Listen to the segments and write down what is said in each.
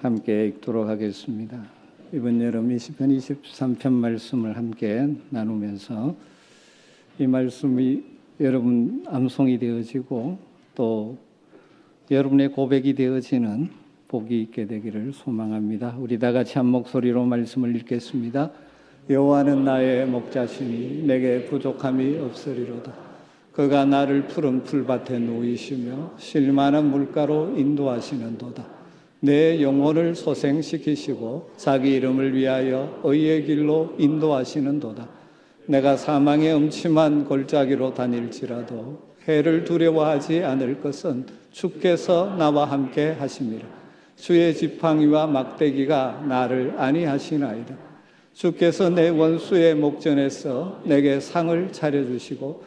함께 읽도록 하겠습니다. 이번 여름 시편 23편 말씀을 함께 나누면서 이 말씀이 여러분 암송이 되어지고 또 여러분의 고백이 되어지는 복이 있게 되기를 소망합니다. 우리 다 같이 한 목소리로 말씀을 읽겠습니다. 여호와는 나의 목자시니 내게 부족함이 없으리로다. 그가 나를 푸른 풀밭에 누이시며 쉴만한 물가로 인도하시는도다. 내 영혼을 소생시키시고 자기 이름을 위하여 의의 길로 인도하시는도다. 내가 사망의 음침한 골짜기로 다닐지라도 해를 두려워하지 않을 것은 주께서 나와 함께 하심이라. 주의 지팡이와 막대기가 나를 안위하시나이다. 주께서 내 원수의 목전에서 내게 상을 차려주시고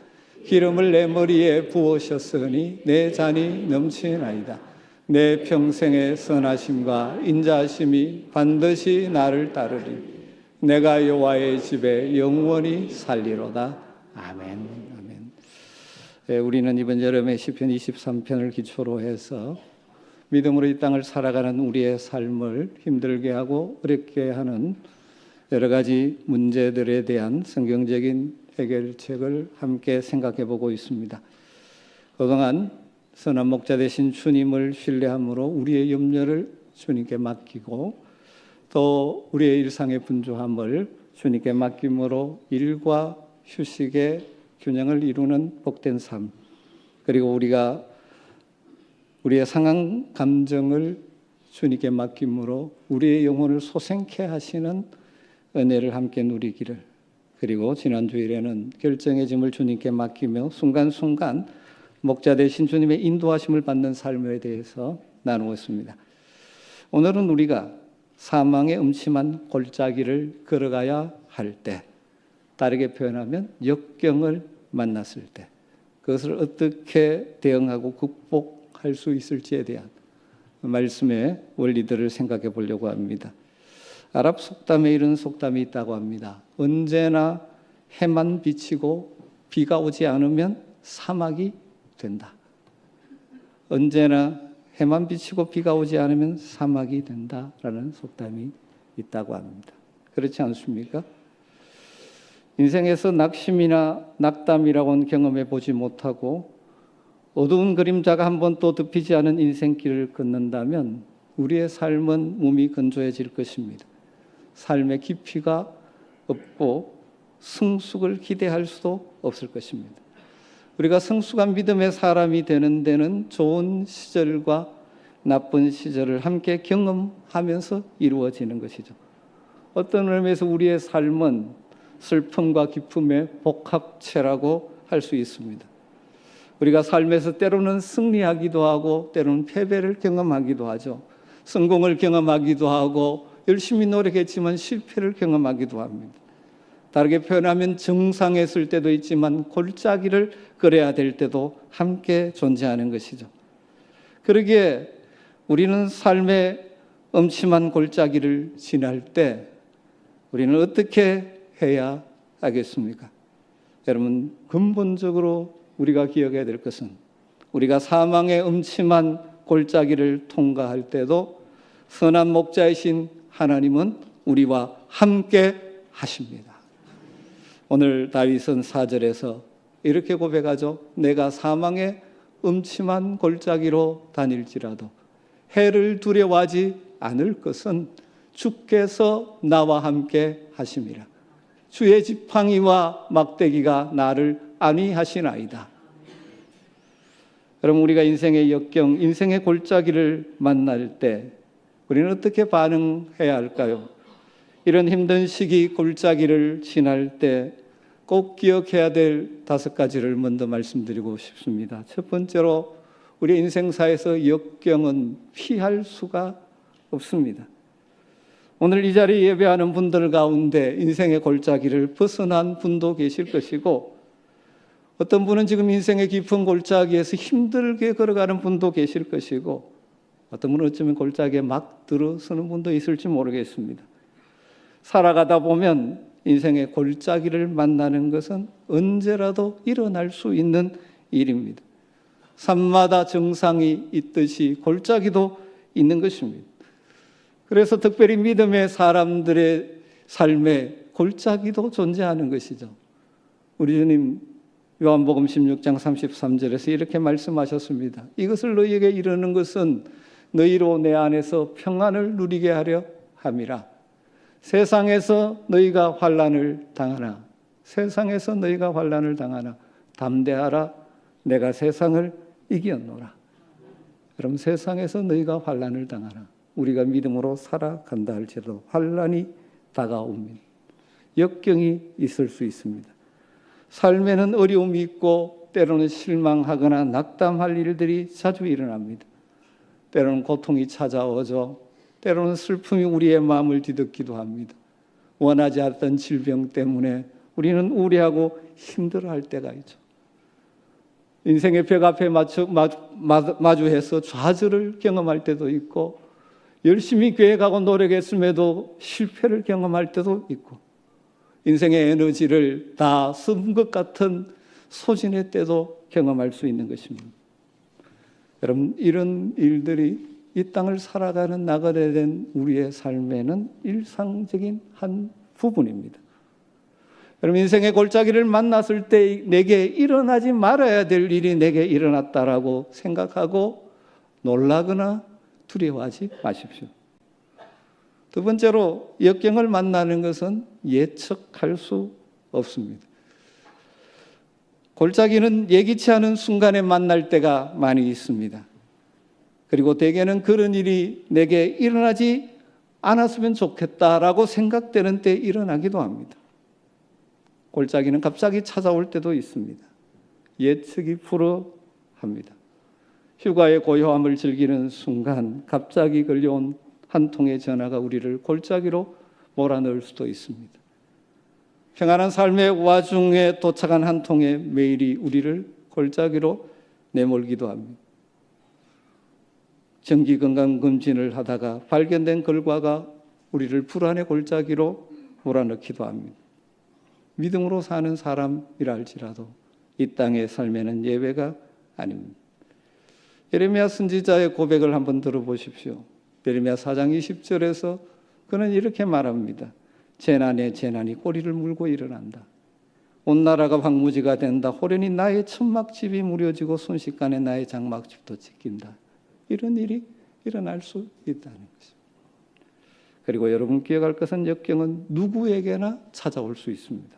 기름을 내 머리에 부으셨으니 내 잔이 넘치나이다. 내 평생의 선하심과 인자하심이 반드시 나를 따르리. 내가 여호와의 집에 영원히 살리로다. 아멘. 아멘. 우리는 이번 여름에 시편 23편을 기초로 해서 믿음으로 이 땅을 살아가는 우리의 삶을 힘들게 하고 어렵게 하는 여러 가지 문제들에 대한 성경적인 해결책을 함께 생각해 보고 있습니다. 그동안 선한 목자 되신 주님을 신뢰함으로 우리의 염려를 주님께 맡기고 또 우리의 일상의 분주함을 주님께 맡김으로 일과 휴식의 균형을 이루는 복된 삶, 그리고 우리가 우리의 상한 감정을 주님께 맡김으로 우리의 영혼을 소생케 하시는 은혜를 함께 누리기를, 그리고 지난 주일에는 결정의 짐을 주님께 맡기며 순간순간 목자 되신 주님의 인도하심을 받는 삶에 대해서 나누었습니다. 오늘은 우리가 사망의 음침한 골짜기를 걸어가야 할 때, 다르게 표현하면 역경을 만났을 때 그것을 어떻게 대응하고 극복할 수 있을지에 대한 말씀의 원리들을 생각해 보려고 합니다. 아랍 속담에 이런 속담이 있다고 합니다. 언제나 해만 비치고 비가 오지 않으면 사막이 된다. 언제나 해만 비치고 비가 오지 않으면 사막이 된다라는 속담이 있다고 합니다. 그렇지 않습니까? 인생에서 낙심이나 낙담이라고는 경험해 보지 못하고 어두운 그림자가 한 번 또 덮이지 않은 인생길을 걷는다면 우리의 삶은 몸이 건조해질 것입니다. 삶의 깊이가 없고 성숙을 기대할 수도 없을 것입니다. 우리가 성숙한 믿음의 사람이 되는 데는 좋은 시절과 나쁜 시절을 함께 경험하면서 이루어지는 것이죠. 어떤 의미에서 우리의 삶은 슬픔과 기쁨의 복합체라고 할 수 있습니다. 우리가 삶에서 때로는 승리하기도 하고 때로는 패배를 경험하기도 하죠. 성공을 경험하기도 하고 열심히 노력했지만 실패를 경험하기도 합니다. 다르게 표현하면 정상에 있을 때도 있지만 골짜기를 걸어야 될 때도 함께 존재하는 것이죠. 그러기에 우리는 삶의 음침한 골짜기를 지날 때 우리는 어떻게 해야 하겠습니까? 여러분, 근본적으로 우리가 기억해야 될 것은 우리가 사망의 음침한 골짜기를 통과할 때도 선한 목자이신 하나님은 우리와 함께 하십니다. 오늘 다윗은 4절에서 이렇게 고백하죠. 내가 사망의 음침한 골짜기로 다닐지라도 해를 두려워하지 않을 것은 주께서 나와 함께 하심이라. 주의 지팡이와 막대기가 나를 안위하시나이다. 여러분, 우리가 인생의 역경, 인생의 골짜기를 만날 때 우리는 어떻게 반응해야 할까요? 이런 힘든 시기 골짜기를 지날 때 꼭 기억해야 될 5가지를 먼저 말씀드리고 싶습니다. 첫 번째로 우리 인생사에서 역경은 피할 수가 없습니다. 오늘 이 자리에 예배하는 분들 가운데 인생의 골짜기를 벗어난 분도 계실 것이고 어떤 분은 지금 인생의 깊은 골짜기에서 힘들게 걸어가는 분도 계실 것이고 어떤 분은 어쩌면 골짜기에 막 들어서는 분도 있을지 모르겠습니다. 살아가다 보면 인생의 골짜기를 만나는 것은 언제라도 일어날 수 있는 일입니다. 산마다 정상이 있듯이 골짜기도 있는 것입니다. 그래서 특별히 믿음의 사람들의 삶에 골짜기도 존재하는 것이죠. 우리 주님 요한복음 16장 33절에서 이렇게 말씀하셨습니다. 이것을 너희에게 이르는 것은 너희로 내 안에서 평안을 누리게 하려 함이라. 세상에서 너희가 환난을 당하나, 세상에서 너희가 환난을 당하나 담대하라. 내가 세상을 이겼노라. 그럼 세상에서 너희가 환난을 당하나, 우리가 믿음으로 살아간다 할지라도 환난이 다가옵니다. 역경이 있을 수 있습니다. 삶에는 어려움이 있고 때로는 실망하거나 낙담할 일들이 자주 일어납니다. 때로는 고통이 찾아오죠. 때로는 슬픔이 우리의 마음을 뒤덮기도 합니다. 원하지 않던 질병 때문에 우리는 우울해하고 힘들어할 때가 있죠. 인생의 벽 앞에 마주해서 좌절을 경험할 때도 있고, 열심히 교회 가고 노력했음에도 실패를 경험할 때도 있고, 인생의 에너지를 다 쓴 것 같은 소진의 때도 경험할 수 있는 것입니다. 여러분, 이런 일들이 이 땅을 살아가는 나그네 된 우리의 삶에는 일상적인 한 부분입니다. 여러분, 인생의 골짜기를 만났을 때 내게 일어나지 말아야 될 일이 내게 일어났다라고 생각하고 놀라거나 두려워하지 마십시오. 두 번째로, 역경을 만나는 것은 예측할 수 없습니다. 골짜기는 예기치 않은 순간에 만날 때가 많이 있습니다. 그리고 대개는 그런 일이 내게 일어나지 않았으면 좋겠다라고 생각되는 때 일어나기도 합니다. 골짜기는 갑자기 찾아올 때도 있습니다. 예측이 불허합니다. 휴가의 고요함을 즐기는 순간 갑자기 걸려온 한 통의 전화가 우리를 골짜기로 몰아넣을 수도 있습니다. 평안한 삶의 와중에 도착한 한 통의 메일이 우리를 골짜기로 내몰기도 합니다. 정기건강검진을 하다가 발견된 결과가 우리를 불안의 골짜기로 몰아넣기도 합니다. 믿음으로 사는 사람이라 할지라도 이 땅의 삶에는 예외가 아닙니다. 예레미야 선지자의 고백을 한번 들어보십시오. 예레미야 4장 20절에서 그는 이렇게 말합니다. 재난에 재난이 꼬리를 물고 일어난다. 온 나라가 황무지가 된다. 호련히 나의 천막집이 무뎌지고 순식간에 나의 장막집도 찢긴다. 이런 일이 일어날 수 있다는 것입니다. 그리고 여러분 기억할 것은 역경은 누구에게나 찾아올 수 있습니다.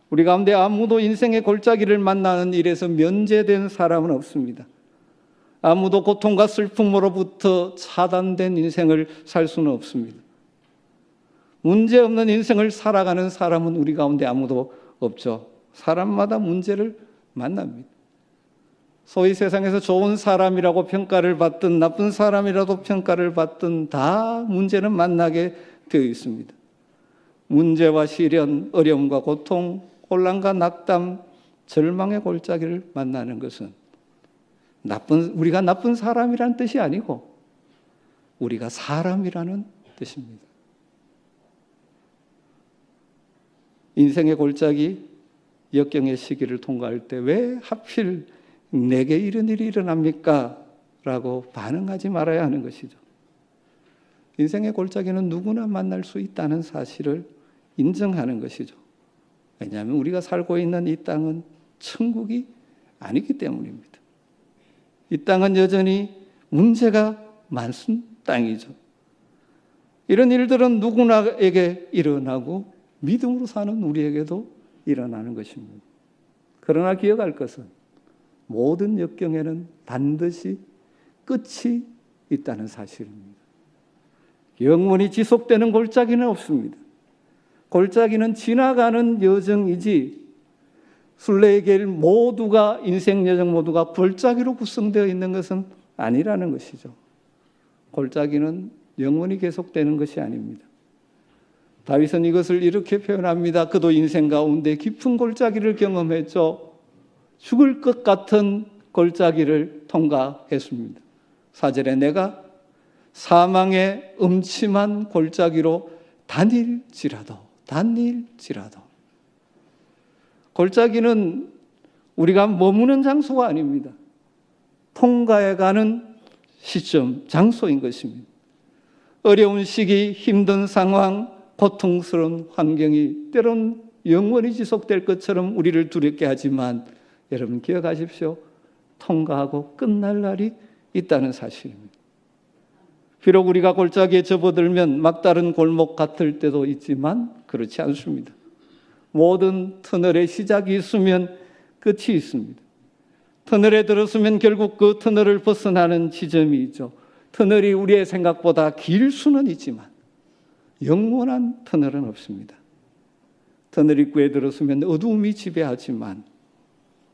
우리 가운데 아무도 인생의 골짜기를 만나는 일에서 면제된 사람은 없습니다. 아무도 고통과 슬픔으로부터 차단된 인생을 살 수는 없습니다. 문제없는 인생을 살아가는 사람은 우리 가운데 아무도 없죠. 사람마다 문제를 만납니다. 소위 세상에서 좋은 사람이라고 평가를 받든 나쁜 사람이라도 평가를 받든 다 문제는 만나게 되어 있습니다. 문제와 시련, 어려움과 고통, 혼란과 낙담, 절망의 골짜기를 만나는 것은 우리가 나쁜 사람이라는 뜻이 아니고 우리가 사람이라는 뜻입니다. 인생의 골짜기, 역경의 시기를 통과할 때 왜 하필 내게 이런 일이 일어납니까? 라고 반응하지 말아야 하는 것이죠. 인생의 골짜기는 누구나 만날 수 있다는 사실을 인정하는 것이죠. 왜냐하면 우리가 살고 있는 이 땅은 천국이 아니기 때문입니다. 이 땅은 여전히 문제가 많은 땅이죠. 이런 일들은 누구나에게 일어나고 믿음으로 사는 우리에게도 일어나는 것입니다. 그러나 기억할 것은 모든 역경에는 반드시 끝이 있다는 사실입니다. 영원히 지속되는 골짜기는 없습니다. 골짜기는 지나가는 여정이지 순례의 길 모두가 인생 여정 모두가 골짜기로 구성되어 있는 것은 아니라는 것이죠. 골짜기는 영원히 계속되는 것이 아닙니다. 다윗은 이것을 이렇게 표현합니다. 그도 인생 가운데 깊은 골짜기를 경험했죠. 죽을 것 같은 골짜기를 통과했습니다. 4절에 내가 사망의 음침한 골짜기로 다닐지라도 골짜기는 우리가 머무는 장소가 아닙니다. 통과해가는 시점, 장소인 것입니다. 어려운 시기, 힘든 상황, 고통스러운 환경이 때론 영원히 지속될 것처럼 우리를 두렵게 하지만 여러분 기억하십시오. 통과하고 끝날 날이 있다는 사실입니다. 비록 우리가 골짜기에 접어들면 막다른 골목 같을 때도 있지만 그렇지 않습니다. 모든 터널의 시작이 있으면 끝이 있습니다. 터널에 들었으면 결국 그 터널을 벗어나는 지점이 있죠. 터널이 우리의 생각보다 길 수는 있지만 영원한 터널은 없습니다. 터널 입구에 들었으면 어두움이 지배하지만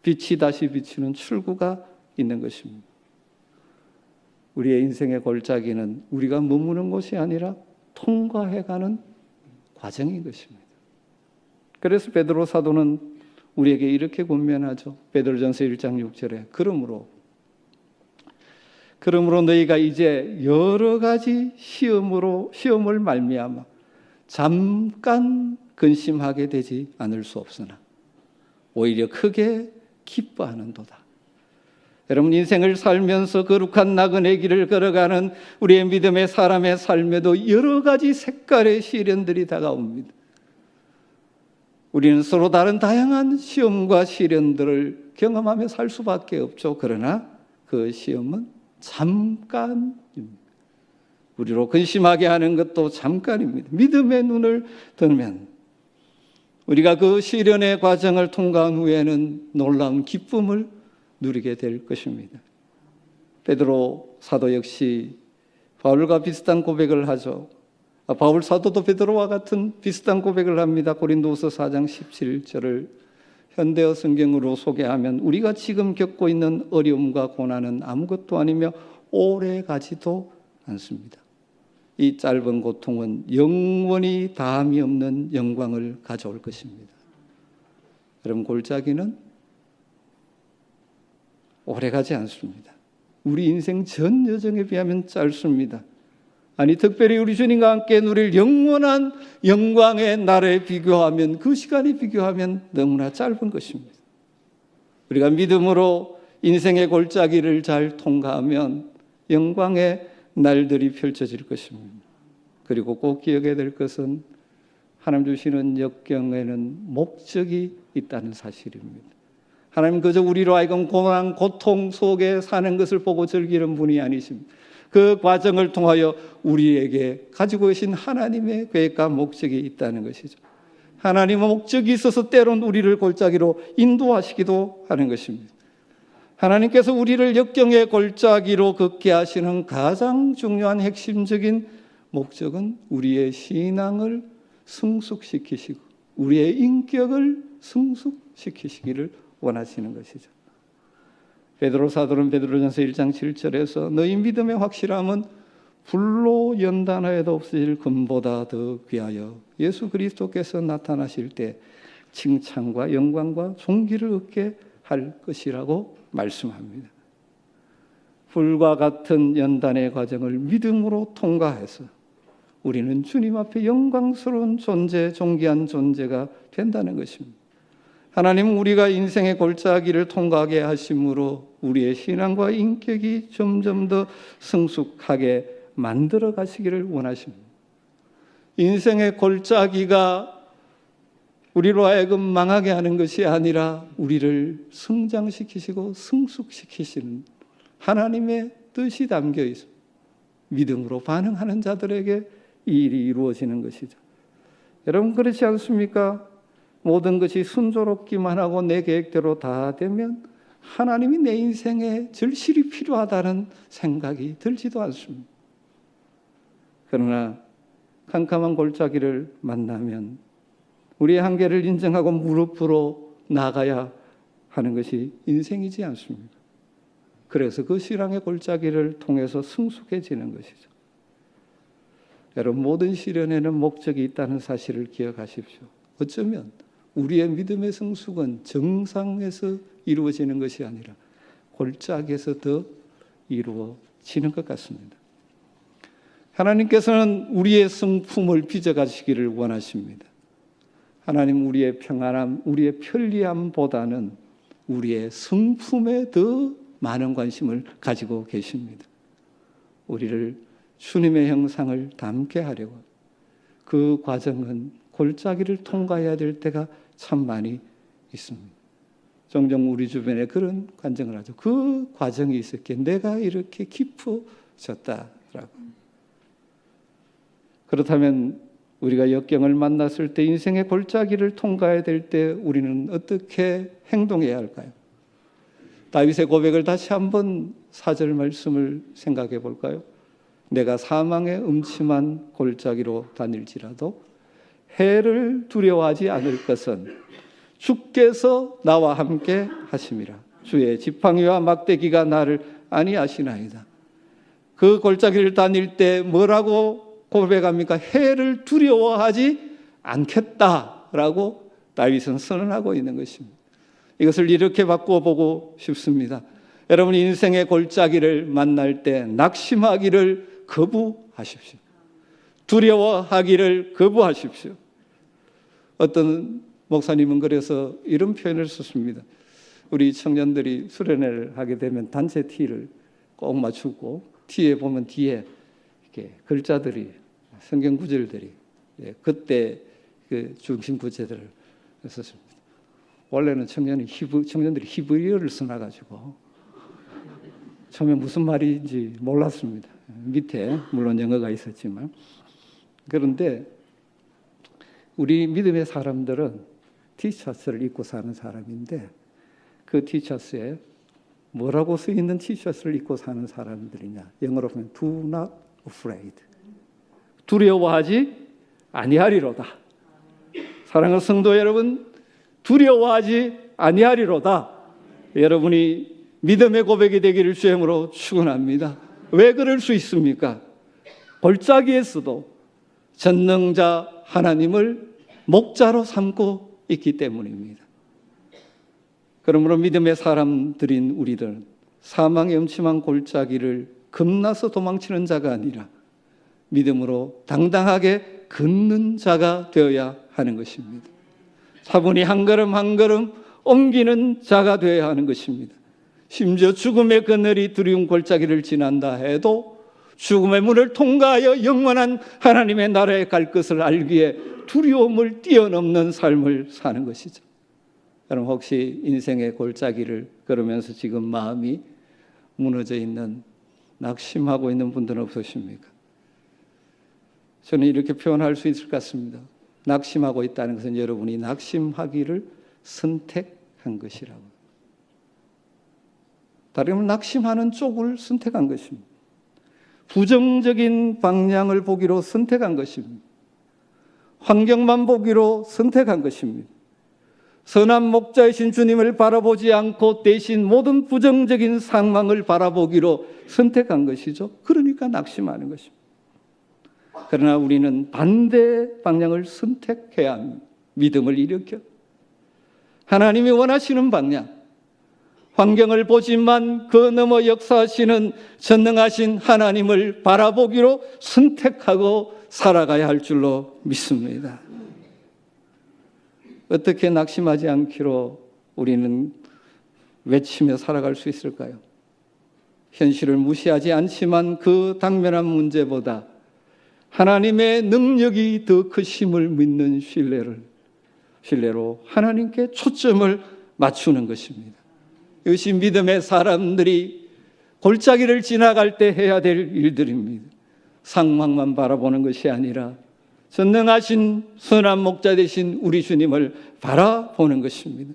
빛이 다시 비치는 출구가 있는 것입니다. 우리의 인생의 골짜기는 우리가 머무는 곳이 아니라 통과해가는 과정인 것입니다. 그래서 베드로 사도는 우리에게 이렇게 권면하죠. 베드로전서 1장 6절에 그러므로 너희가 이제 여러 가지 시험을 말미암아 잠깐 근심하게 되지 않을 수 없으나 오히려 크게 기뻐하는도다. 여러분 인생을 살면서 거룩한 나그네 길을 걸어가는 우리의 믿음의 사람의 삶에도 여러 가지 색깔의 시련들이 다가옵니다. 우리는 서로 다른 다양한 시험과 시련들을 경험하며 살 수밖에 없죠. 그러나 그 시험은 잠깐입니다. 우리로 근심하게 하는 것도 잠깐입니다. 믿음의 눈을 뜨면 우리가 그 시련의 과정을 통과한 후에는 놀라운 기쁨을 누리게 될 것입니다. 베드로 사도 역시 바울과 비슷한 고백을 하죠. 바울 사도도 베드로와 같은 비슷한 고백을 합니다. 고린도후서 4장 17절을 현대어 성경으로 소개하면 우리가 지금 겪고 있는 어려움과 고난은 아무것도 아니며 오래 가지도 않습니다. 이 짧은 고통은 영원히 다함이 없는 영광을 가져올 것입니다. 여러분 골짜기는 오래 가지 않습니다. 우리 인생 전 여정에 비하면 짧습니다. 아니 특별히 우리 주님과 함께 누릴 영원한 영광의 날에 비교하면 그 시간에 비교하면 너무나 짧은 것입니다. 우리가 믿음으로 인생의 골짜기를 잘 통과하면 영광의 날들이 펼쳐질 것입니다. 그리고 꼭 기억해야 될 것은 하나님 주시는 역경에는 목적이 있다는 사실입니다. 하나님 그저 우리로 하여금 고난, 고통 속에 사는 것을 보고 즐기는 분이 아니십니다. 그 과정을 통하여 우리에게 가지고 계신 하나님의 계획과 목적이 있다는 것이죠. 하나님의 목적이 있어서 때론 우리를 골짜기로 인도하시기도 하는 것입니다. 하나님께서 우리를 역경의 골짜기로 걷게 하시는 가장 중요한 핵심적인 목적은 우리의 신앙을 성숙시키시고 우리의 인격을 성숙시키시기를 원하시는 것이죠. 베드로 사도는 베드로전서 1장 7절에서 너희 믿음의 확실함은 불로 연단하여도 없어질 금보다 더 귀하여 예수 그리스도께서 나타나실 때 칭찬과 영광과 존귀를 얻게 할 것이라고 말씀합니다. 불과 같은 연단의 과정을 믿음으로 통과해서 우리는 주님 앞에 영광스러운 존재, 존귀한 존재가 된다는 것입니다. 하나님은 우리가 인생의 골짜기를 통과하게 하심으로 우리의 신앙과 인격이 점점 더 성숙하게 만들어 가시기를 원하십니다. 인생의 골짜기가 우리로 하여금 망하게 하는 것이 아니라 우리를 성장시키시고 성숙시키시는 하나님의 뜻이 담겨 있습니다. 믿음으로 반응하는 자들에게 이 일이 이루어지는 것이죠. 여러분 그렇지 않습니까? 모든 것이 순조롭기만 하고 내 계획대로 다 되면 하나님이 내 인생에 절실히 필요하다는 생각이 들지도 않습니다. 그러나 캄캄한 골짜기를 만나면 우리의 한계를 인정하고 무릎으로 나가야 하는 것이 인생이지 않습니까? 그래서 그 신앙의 골짜기를 통해서 성숙해지는 것이죠. 여러분 모든 시련에는 목적이 있다는 사실을 기억하십시오. 어쩌면 우리의 믿음의 성숙은 정상에서 이루어지는 것이 아니라 골짜기에서 더 이루어지는 것 같습니다. 하나님께서는 우리의 성품을 빚어가시기를 원하십니다. 하나님 우리의 평안함, 우리의 편리함보다는 우리의 성품에 더 많은 관심을 가지고 계십니다. 우리를 주님의 형상을 담게 하려고 그 과정은 골짜기를 통과해야 될 때가 참 많이 있습니다. 종종 우리 주변에 그런 간증을 하죠. 그 과정이 있었기에 내가 이렇게 깊어졌다라고. 그렇다면 우리가 역경을 만났을 때 인생의 골짜기를 통과해야 될 때 우리는 어떻게 행동해야 할까요? 다윗의 고백을 다시 한번 4절 말씀을 생각해 볼까요? 내가 사망의 음침한 골짜기로 다닐지라도 해를 두려워하지 않을 것은 주께서 나와 함께 하심이라. 주의 지팡이와 막대기가 나를 안위하시나이다. 그 골짜기를 다닐 때 뭐라고 고백합니까? 해를 두려워하지 않겠다라고 다윗은 선언하고 있는 것입니다. 이것을 이렇게 바꿔보고 싶습니다. 여러분 인생의 골짜기를 만날 때 낙심하기를 거부하십시오. 두려워하기를 거부하십시오. 어떤 목사님은 그래서 이런 표현을 썼습니다. 우리 청년들이 수련회를 하게 되면 단체 티를 꼭 맞추고 티에 보면 뒤에 이렇게 글자들이 성경 구절들이 그때 그 중심 구절들을 썼습니다. 원래는 청년들이 히브리어를 써놔가지고 처음에 무슨 말인지 몰랐습니다. 밑에 물론 영어가 있었지만 그런데 우리 믿음의 사람들은 티셔츠를 입고 사는 사람인데 그 티셔츠에 뭐라고 쓰여있는 티셔츠를 입고 사는 사람들이냐? 영어로 보면 do not afraid. 두려워하지 아니하리로다. 사랑하는 성도 여러분, 두려워하지 아니하리로다. 여러분이 믿음의 고백이 되기를 주임으로 축원합니다. 왜 그럴 수 있습니까? 골짜기에서도 전능자 하나님을 목자로 삼고 있기 때문입니다. 그러므로 믿음의 사람들인 우리들은 사망의 음침한 골짜기를 겁나서 도망치는 자가 아니라 믿음으로 당당하게 걷는 자가 되어야 하는 것입니다. 차분히 한 걸음 한 걸음 옮기는 자가 되어야 하는 것입니다. 심지어 죽음의 그늘이 두려운 골짜기를 지난다 해도 죽음의 문을 통과하여 영원한 하나님의 나라에 갈 것을 알기에 두려움을 뛰어넘는 삶을 사는 것이죠. 여러분 혹시 인생의 골짜기를 걸으면서 지금 마음이 무너져 있는 낙심하고 있는 분들은 없으십니까? 저는 이렇게 표현할 수 있을 것 같습니다. 낙심하고 있다는 것은 여러분이 낙심하기를 선택한 것이라고. 다른 말로 낙심하는 쪽을 선택한 것입니다. 부정적인 방향을 보기로 선택한 것입니다. 환경만 보기로 선택한 것입니다. 선한 목자이신 주님을 바라보지 않고 대신 모든 부정적인 상황을 바라보기로 선택한 것이죠. 그러니까 낙심하는 것입니다. 그러나 우리는 반대 방향을 선택해야 합니다. 믿음을 일으켜 하나님이 원하시는 방향, 환경을 보지만 그 너머 역사하시는 전능하신 하나님을 바라보기로 선택하고 살아가야 할 줄로 믿습니다. 어떻게 낙심하지 않기로 우리는 외치며 살아갈 수 있을까요? 현실을 무시하지 않지만 그 당면한 문제보다 하나님의 능력이 더 크심을 믿는 신뢰로 하나님께 초점을 맞추는 것입니다. 이것이 믿음의 사람들이 골짜기를 지나갈 때 해야 될 일들입니다. 상황만 바라보는 것이 아니라 전능하신 선한 목자 되신 우리 주님을 바라보는 것입니다.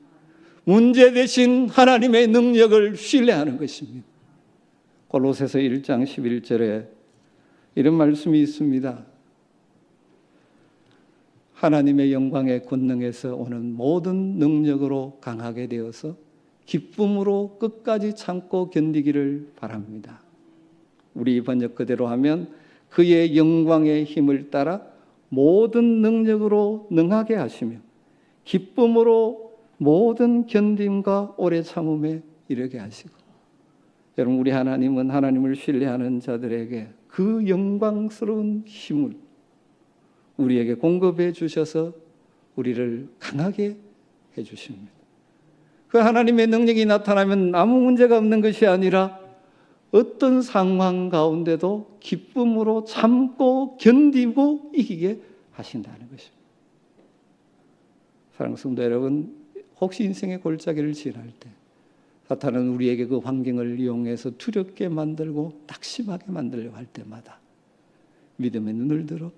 문제 되신 하나님의 능력을 신뢰하는 것입니다. 골로새서 1장 11절에 이런 말씀이 있습니다. 하나님의 영광의 권능에서 오는 모든 능력으로 강하게 되어서 기쁨으로 끝까지 참고 견디기를 바랍니다. 우리 번역 그대로 하면 그의 영광의 힘을 따라 모든 능력으로 능하게 하시며 기쁨으로 모든 견딤과 오래 참음에 이르게 하시고. 여러분 우리 하나님은 하나님을 신뢰하는 자들에게 그 영광스러운 힘을 우리에게 공급해 주셔서 우리를 강하게 해 주십니다. 그 하나님의 능력이 나타나면 아무 문제가 없는 것이 아니라 어떤 상황 가운데도 기쁨으로 참고 견디고 이기게 하신다는 것입니다. 사랑하는 성도 여러분, 혹시 인생의 골짜기를 지날 때 사탄은 우리에게 그 환경을 이용해서 두렵게 만들고 낙심하게 만들려고 할 때마다 믿음의 눈을 들어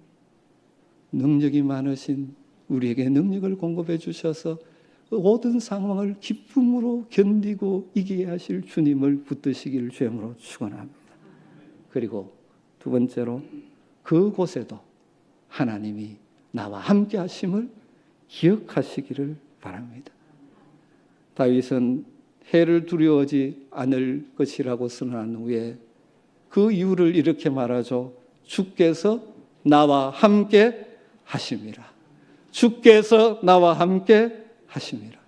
능력이 많으신 우리에게 능력을 공급해 주셔서 모든 상황을 기쁨으로 견디고 이기게 하실 주님을 붙드시기를 주님으로 축원합니다. 그리고 두 번째로 그곳에도 하나님이 나와 함께 하심을 기억하시기를 바랍니다. 다윗은 해를 두려워하지 않을 것이라고 선언한 후에 그 이유를 이렇게 말하죠. 주께서 나와 함께 하심이라. 주께서 나와 함께 하심이라.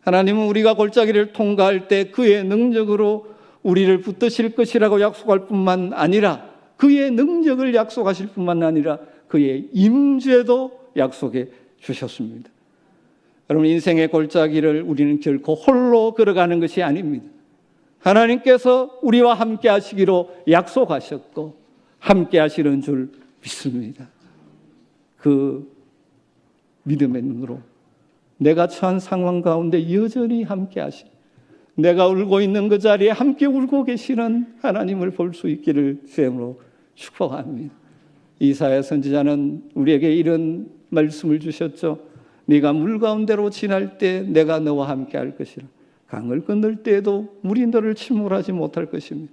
하나님은 우리가 골짜기를 통과할 때 그의 능력으로 우리를 붙드실 것이라고 약속할 뿐만 아니라 그의 능력을 약속하실 뿐만 아니라 그의 임재도 약속해 주셨습니다. 여러분, 인생의 골짜기를 우리는 결코 홀로 걸어가는 것이 아닙니다. 하나님께서 우리와 함께 하시기로 약속하셨고 함께 하시는 줄 믿습니다. 그 믿음의 눈으로 내가 처한 상황 가운데 여전히 함께 하시, 내가 울고 있는 그 자리에 함께 울고 계시는 하나님을 볼 수 있기를 주님으로 축복합니다. 이사야 선지자는 우리에게 이런 말씀을 주셨죠. 네가 물 가운데로 지날 때 내가 너와 함께 할 것이라. 강을 건널 때에도 물이 너를 침몰하지 못할 것이며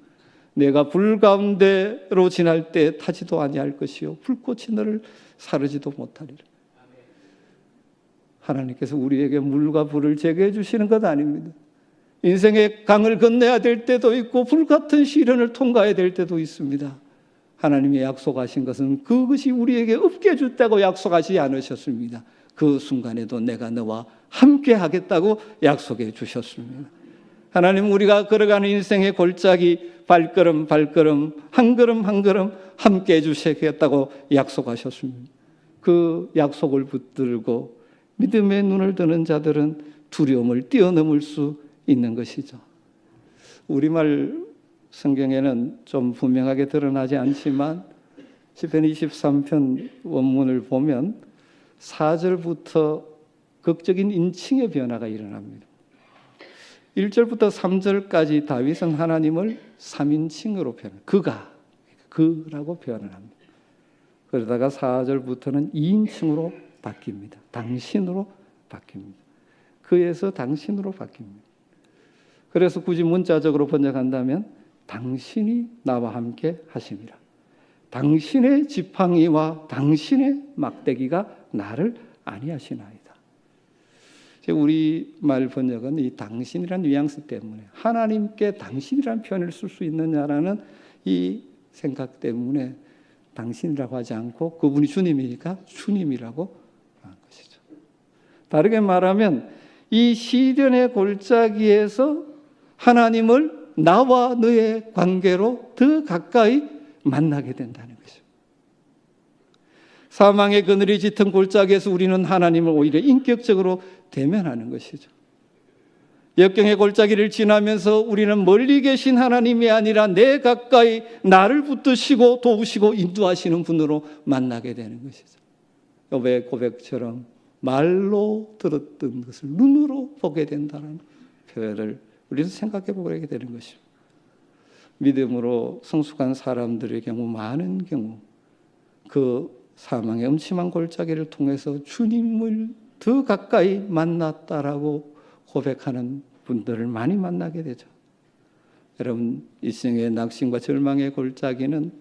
내가 불 가운데로 지날 때 타지도 아니할 것이요 불꽃이 너를 사르지도 못하리라. 하나님께서 우리에게 물과 불을 제거해 주시는 것 아닙니다. 인생의 강을 건너야 될 때도 있고 불같은 시련을 통과해야 될 때도 있습니다. 하나님이 약속하신 것은 그것이 우리에게 없게 해줬다고 약속하지 않으셨습니다. 그 순간에도 내가 너와 함께 하겠다고 약속해 주셨습니다. 하나님은 우리가 걸어가는 인생의 골짜기 발걸음 발걸음 한 걸음 한 걸음 함께 해주시겠다고 약속하셨습니다. 그 약속을 붙들고 믿음의 눈을 뜨는 자들은 두려움을 뛰어넘을 수 있는 것이죠. 우리말 성경에는 좀 분명하게 드러나지 않지만 시편 23편 원문을 보면 4절부터 극적인 인칭의 변화가 일어납니다. 1절부터 3절까지 다윗은 하나님을 3인칭으로 표현합니다. 그라고 표현을 합니다. 그러다가 4절부터는 2인칭으로 바뀝니다. 당신으로 바뀝니다. 그에서 당신으로 바뀝니다. 그래서 굳이 문자적으로 번역한다면 당신이 나와 함께 하심이라. 당신의 지팡이와 당신의 막대기가 나를 아니하시나이다. 우리 말 번역은 이 당신이라는 뉘앙스 때문에 하나님께 당신이라는 표현을 쓸 수 있느냐라는 이 생각 때문에 당신이라고 하지 않고 그분이 주님이니까 주님이라고 한 것이죠. 다르게 말하면 이 시련의 골짜기에서 하나님을 나와 너의 관계로 더 가까이 만나게 된다는 것이죠. 사망의 그늘이 짙은 골짜기에서 우리는 하나님을 오히려 인격적으로 대면하는 것이죠. 역경의 골짜기를 지나면서 우리는 멀리 계신 하나님이 아니라 내 가까이 나를 붙드시고 도우시고 인도하시는 분으로 만나게 되는 것이죠. 욥의 고백처럼 말로 들었던 것을 눈으로 보게 된다는 표현을 우리는 생각해 보게 되는 것입니다. 믿음으로 성숙한 사람들의 경우 많은 경우 그 사망의 음침한 골짜기를 통해서 주님을 더 가까이 만났다라고 고백하는 분들을 많이 만나게 되죠. 여러분, 일생의 낙심과 절망의 골짜기는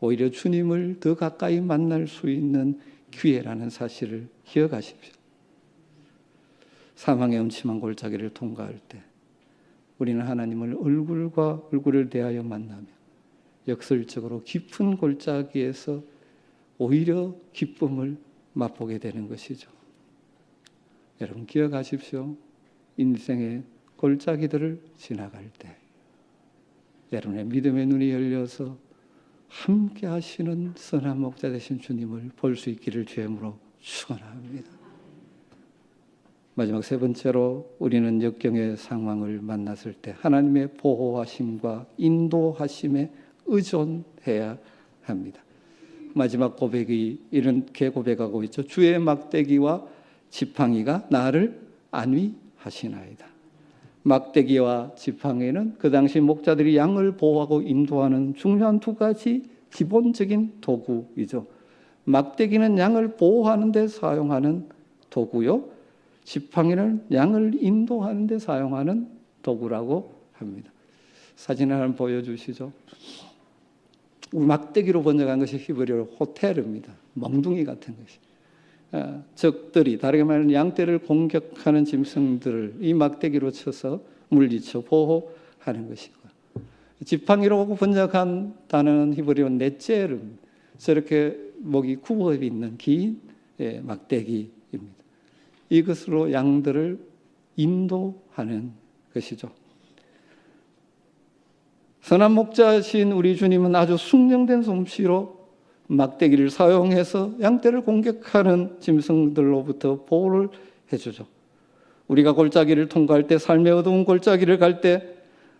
오히려 주님을 더 가까이 만날 수 있는 기회라는 사실을 기억하십시오. 사망의 음침한 골짜기를 통과할 때 우리는 하나님을 얼굴과 얼굴을 대하여 만나며 역설적으로 깊은 골짜기에서 오히려 기쁨을 맛보게 되는 것이죠. 여러분 기억하십시오. 인생의 골짜기들을 지나갈 때 여러분의 믿음의 눈이 열려서 함께 하시는 선한 목자 되신 주님을 볼 수 있기를 주님으로 축원합니다. 마지막 세 번째로 우리는 역경의 상황을 만났을 때 하나님의 보호하심과 인도하심에 의존해야 합니다. 마지막 고백이 이렇게 고백하고 있죠. 주의 막대기와 지팡이가 나를 안위하시나이다. 막대기와 지팡이는 그 당시 목자들이 양을 보호하고 인도하는 중요한 두 가지 기본적인 도구이죠. 막대기는 양을 보호하는 데 사용하는 도구요, 지팡이는 양을 인도하는 데 사용하는 도구라고 합니다. 사진 하나 보여주시죠. 막대기로 번역한 것이 히브리어로 호테르입니다. 멍둥이 같은 것이. 적들이, 다르게 말하면 양떼를 공격하는 짐승들을 이 막대기로 쳐서 물리쳐 보호하는 것이고, 지팡이로 번역한 단어는 히브리어 넷제르, 저렇게 목이 굽어 있는 긴 막대기입니다. 이것으로 양들을 인도하는 것이죠. 선한 목자신 우리 주님은 아주 숙련된 솜씨로 막대기를 사용해서 양떼를 공격하는 짐승들로부터 보호를 해주죠. 우리가 골짜기를 통과할 때, 삶의 어두운 골짜기를 갈 때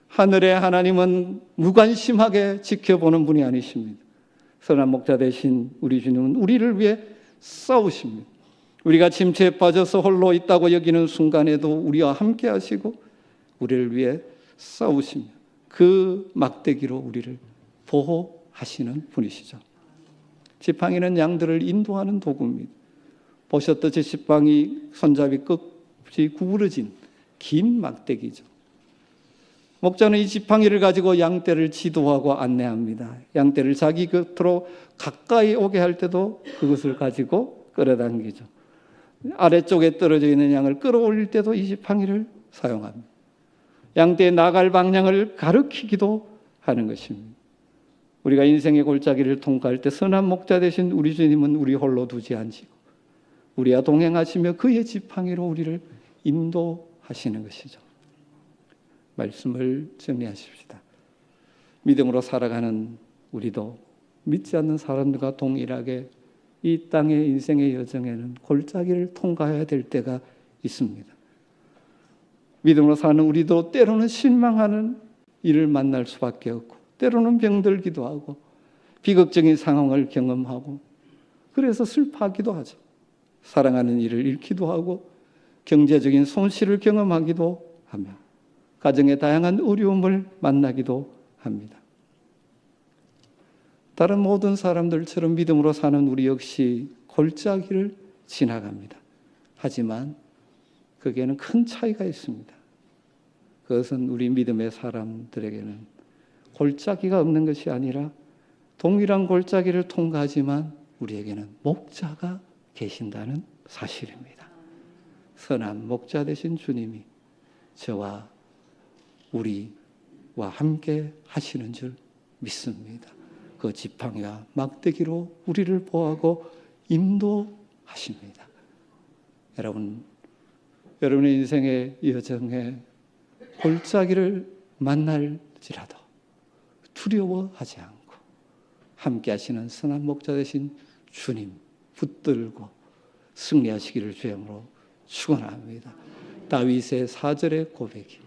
하늘의 하나님은 무관심하게 지켜보는 분이 아니십니다. 선한 목자 되신 우리 주님은 우리를 위해 싸우십니다. 우리가 침체에 빠져서 홀로 있다고 여기는 순간에도 우리와 함께 하시고 우리를 위해 싸우십니다. 그 막대기로 우리를 보호하시는 분이시죠. 지팡이는 양들을 인도하는 도구입니다. 보셨듯이 지팡이 손잡이 끝이 구부러진 긴 막대기죠. 목자는 이 지팡이를 가지고 양떼를 지도하고 안내합니다. 양떼를 자기 곁으로 가까이 오게 할 때도 그것을 가지고 끌어당기죠. 아래쪽에 떨어져 있는 양을 끌어올릴 때도 이 지팡이를 사용합니다. 양떼의 나갈 방향을 가르치기도 하는 것입니다. 우리가 인생의 골짜기를 통과할 때 선한 목자 되신 우리 주님은 우리 홀로 두지 않으시고 우리와 동행하시며 그의 지팡이로 우리를 인도하시는 것이죠. 말씀을 정리하십시다. 믿음으로 살아가는 우리도 믿지 않는 사람들과 동일하게 이 땅의 인생의 여정에는 골짜기를 통과해야 될 때가 있습니다. 믿음으로 사는 우리도 때로는 실망하는 일을 만날 수밖에 없고, 때로는 병들기도 하고 비극적인 상황을 경험하고, 그래서 슬퍼하기도 하죠. 사랑하는 일을 잃기도 하고 경제적인 손실을 경험하기도 하며 가정의 다양한 어려움을 만나기도 합니다. 다른 모든 사람들처럼 믿음으로 사는 우리 역시 골짜기를 지나갑니다. 하지만 거기에는 큰 차이가 있습니다. 그것은 우리 믿음의 사람들에게는 골짜기가 없는 것이 아니라 동일한 골짜기를 통과하지만 우리에게는 목자가 계신다는 사실입니다. 선한 목자 되신 주님이 저와 우리와 함께 하시는 줄 믿습니다. 그 지팡이와 막대기로 우리를 보호하고 인도하십니다. 여러분의 인생의 여정에 골짜기를 만날지라도 두려워하지 않고 함께 하시는 선한 목자 되신 주님 붙들고 승리하시기를 주님으로 축원합니다. 다윗의 4절의 고백이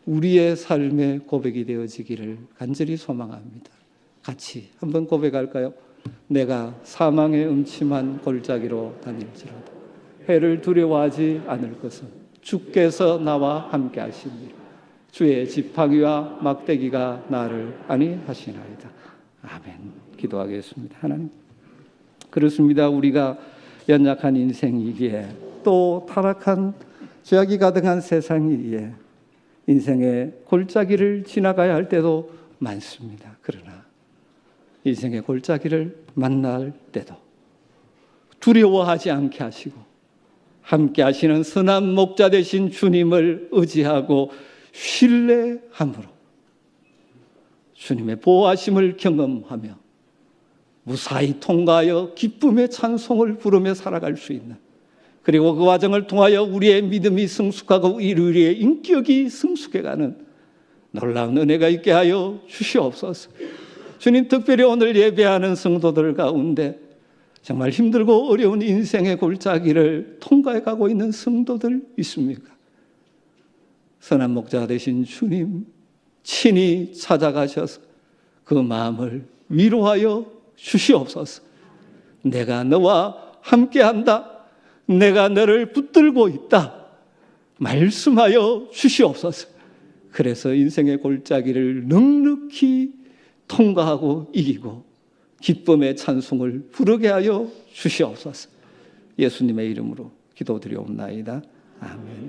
우리의 삶의 고백이 되어지기를 간절히 소망합니다. 같이 한번 고백할까요? 내가 사망의 음침한 골짜기로 다닐지라도 해를 두려워하지 않을 것은 주께서 나와 함께 하시니 주의 지팡이와 막대기가 나를 안위하시나이다. 아멘. 기도하겠습니다. 하나님, 그렇습니다. 우리가 연약한 인생이기에 또 타락한 죄악이 가득한 세상이기에 인생의 골짜기를 지나가야 할 때도 많습니다. 그러나 인생의 골짜기를 만날 때도 두려워하지 않게 하시고 함께 하시는 선한 목자 되신 주님을 의지하고 신뢰함으로 주님의 보호하심을 경험하며 무사히 통과하여 기쁨의 찬송을 부르며 살아갈 수 있는, 그리고 그 과정을 통하여 우리의 믿음이 성숙하고 우리의 인격이 성숙해가는 놀라운 은혜가 있게 하여 주시옵소서. 주님, 특별히 오늘 예배하는 성도들 가운데 정말 힘들고 어려운 인생의 골짜기를 통과해 가고 있는 성도들 있습니까? 선한 목자 되신 주님 친히 찾아가셔서 그 마음을 위로하여 주시옵소서. 내가 너와 함께한다. 내가 너를 붙들고 있다. 말씀하여 주시옵소서. 그래서 인생의 골짜기를 넉넉히 통과하고 이기고 기쁨의 찬송을 부르게 하여 주시옵소서. 예수님의 이름으로 기도드리옵나이다. 아멘.